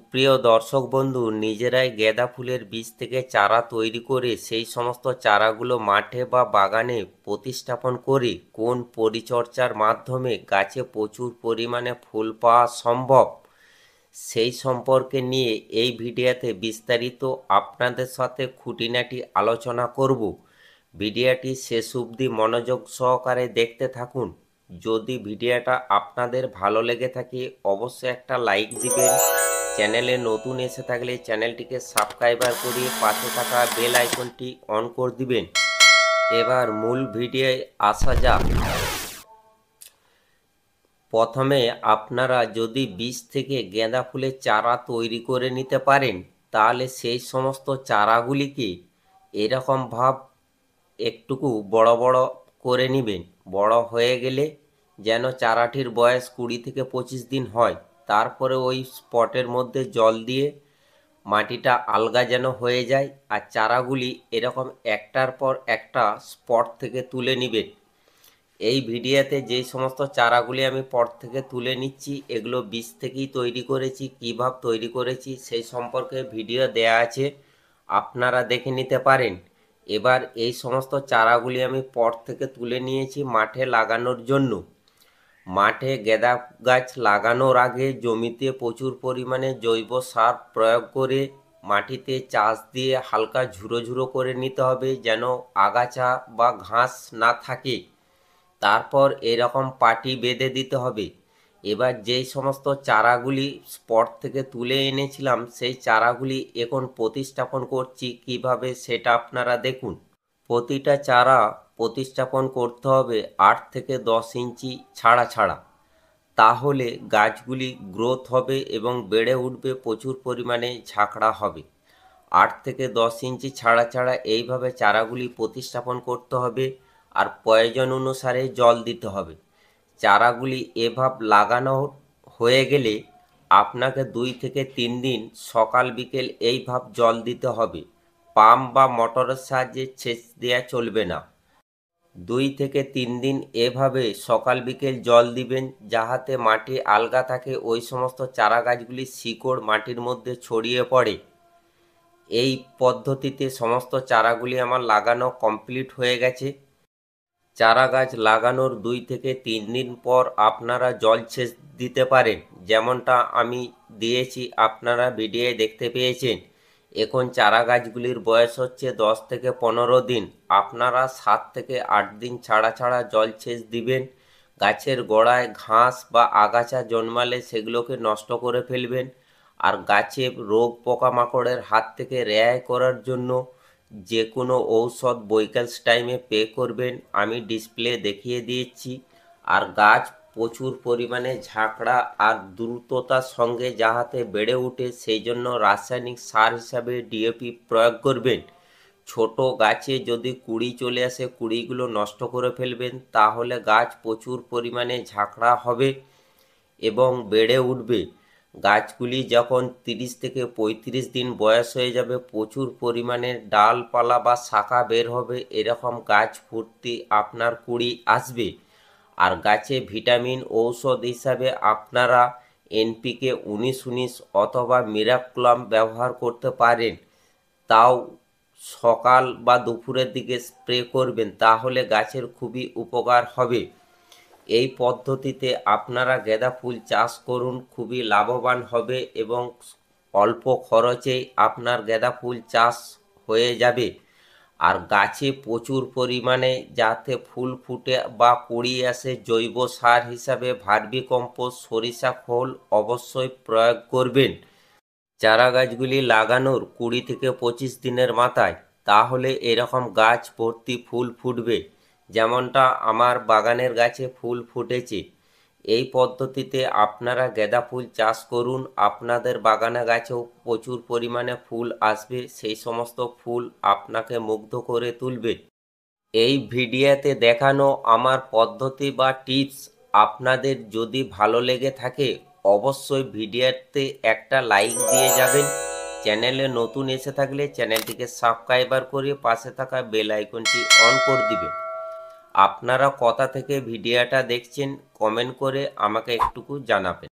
সুপ্রিয় দর্শক বন্ধু, নিজেরাই গাঁদা ফুলের বীজ থেকে চারা তৈরি করে সেই সমস্ত চারাগুলো মাঠে বা বাগানে প্রতিস্থাপন করে কোন পরিচর্যার মাধ্যমে গাছে প্রচুর পরিমাণে ফুল পাওয়া সম্ভব, সেই সম্পর্কে নিয়ে এই ভিডিওতে বিস্তারিত আপনাদের সাথে খুঁটিনাটি আলোচনা করব। ভিডিওটি শেষ অবধি মনোযোগ সহকারে দেখতে থাকুন। যদি ভিডিওটা আপনাদের ভালো লেগে থাকে অবশ্যই একটা লাইক দিবেন। চ্যানেলে নতুন এসে থাকলে চ্যানেলটিকে সাবস্ক্রাইবার করে পাশে থাকা বেল আইকনটি অন করে দিবেন। এবার মূল ভিডিওয়ে আসা যাক। প্রথমে আপনারা যদি বীজ থেকে গাঁদা ফুলের চারা তৈরি করে নিতে পারেন, তাহলে সেই সমস্ত চারাগুলিকে এরকম ভাব একটুকু বড় বড় করে নেবেন। বড় হয়ে গেলে যেন চারাটির বয়স 20 থেকে 25 দিন হয়। তারপরে ওই স্পটের মধ্যে জল দিয়ে মাটিটা আলগা যেন হয়ে যায়, আর চারাগুলি এরকম একটার পর একটা স্পট থেকে তুলে নেবেন। এই ভিডিওতে যে সমস্ত চারাগুলি আমি পট থেকে তুলে নিচ্ছি, এগুলো বীজ থেকেই তৈরি করেছি। কীভাবে তৈরি করেছি সেই সম্পর্কে ভিডিও দেয়া আছে, আপনারা দেখে নিতে পারেন। এবার এই সমস্ত চারাগুলি আমি পট থেকে তুলে নিয়েছি মাঠে লাগানোর জন্য। মাঠে গাঁদা গাছ লাগানোর আগে জমিতে প্রচুর পরিমাণে জৈব সার প্রয়োগ করে মাটিতে চাষ দিয়ে হালকা ঝুরো ঝুরো করে নিতে হবে, যেন আগাছা বা ঘাস না থাকে। তারপর এরকম পাটি বেঁধে দিতে হবে। এবার যেই সমস্ত চারাগুলি স্পট থেকে তুলে এনেছিলাম সেই চারাগুলি এখন প্রতিস্থাপন করছি কিভাবে, সেটা আপনারা দেখুন। প্রতিটা চারা প্রতিস্থাপন করতে হবে 8 থেকে 10 ইঞ্চি ছাড়া ছাড়া, তাহলে গাছগুলি গ্রোথ হবে এবং বেড়ে উঠবে, প্রচুর পরিমাণে ঝাঁকড়া হবে। 8 থেকে 10 ইঞ্চি ছাড়া ছাড়া এইভাবে চারাগুলি প্রতিস্থাপন করতে হবে, আর প্রয়োজন অনুসারে জল দিতে হবে। চারাগুলি এভাবে লাগানো হয়ে গেলে আপনাকে 2 থেকে 3 দিন সকাল বিকেল এইভাবে জল দিতে হবে। পাম্প বা মোটরের সাহায্যে সেচ দেওয়া চলবে না। 2 থেকে 3 দিন এভাবে সকাল বিকেল জল দিবেন, যাহাতে মাটি আলগা থাকে, ওই সমস্ত চারা গাছগুলির শিকড় মাটির মধ্যে ছড়িয়ে পড়ে। এই পদ্ধতিতে সমস্ত চারাগুলি আমার লাগানো কমপ্লিট হয়ে গেছে। চারা গাছ লাগানোর 2 থেকে 3 দিন পর আপনারা জলসেচ দিতে পারেন, যেমনটা আমি দিয়েছি আপনারা ভিডিওয়ে দেখতে পেয়েছেন। এখন চারা গাছগুলির বয়স হচ্ছে 10 থেকে 15 দিন। আপনারা 7 থেকে 8 দিন ছাড়া ছাড়া জলসেচ দিবেন। গাছের গোড়ায় ঘাস বা আগাছা জন্মালে সেগুলোকে নষ্ট করে ফেলবেন। আর গাছে রোগ পোকামাকড়ের হাত থেকে রেহাই করার জন্য যে কোনো ঔষধ বৈকাল টাইমে স্প্রে করবেন, আমি ডিসপ্লে দেখিয়ে দিয়েছি। আর গাছ প্রচুর পরিমাণে ঝাঁকড়া আর দ্রুততার সঙ্গে যাহাতে বেড়ে ওঠে, সেই জন্য রাসায়নিক সার হিসাবে ডিএপি প্রয়োগ করবেন। ছোট গাছে যদি কুড়ি চলে আসে, কুড়িগুলো নষ্ট করে ফেলবেন, তাহলে গাছ প্রচুর পরিমাণে ঝাঁকড়া হবে এবং বেড়ে উঠবে। গাছগুলি যখন 30 থেকে 35 দিন বয়স হয়ে যাবে, প্রচুর পরিমাণে ডালপালা বা শাখা বের হবে, এরকম গাছ ভর্তি আপনার কুড়ি আসবে। আর গাছে ভিটামিন ঔষধ হিসাবে আপনারা এনপিকে 19-19 অথবা মিরাক্লাম ব্যবহার করতে পারেন। তাও সকাল বা দুপুরের দিকে স্প্রে করবেন, তাহলে গাছের খুবই উপকার হবে। এই পদ্ধতিতে আপনারা গাঁদা ফুল চাষ করুন, খুবই লাভবান হবে এবং অল্প খরচে আপনার গাঁদা ফুল চাষ হয়ে যাবে। আর গাছে প্রচুর পরিমাণে যাতে ফুল ফুটে বা কুড়ি আসে, জৈব সার হিসাবে ভার্মি কম্পোস্ট, সরিষা খোল অবশ্যই প্রয়োগ করবেন চারা গাছগুলি লাগানোর 20 থেকে 25 দিনের মাথায়। তাহলে এরকম গাছ ভর্তি ফুল ফুটবে, যেমনটা আমার বাগানের গাছে ফুল ফুটেছে। এই পদ্ধতিতে আপনারা গাঁদা ফুল চাষ করুন, আপনাদের বাগানে গাছেও প্রচুর পরিমাণে ফুল আসবে, সেই সমস্ত ফুল আপনাকে মুগ্ধ করে তুলবে। এই ভিডিওতে দেখানো আমার পদ্ধতি বা টিপস আপনাদের যদি ভালো লেগে থাকে অবশ্যই ভিডিওতে একটা লাইক দিয়ে যাবেন। চ্যানেলে নতুন এসে থাকলে চ্যানেলটিকে সাবস্ক্রাইবার করে পাশে থাকা বেল আইকনটি অন করে দিবেন। আপনারা কোথা থেকে ভিডিওটা দেখছেন কমেন্ট করে আমাকে একটুকু জানাবেন।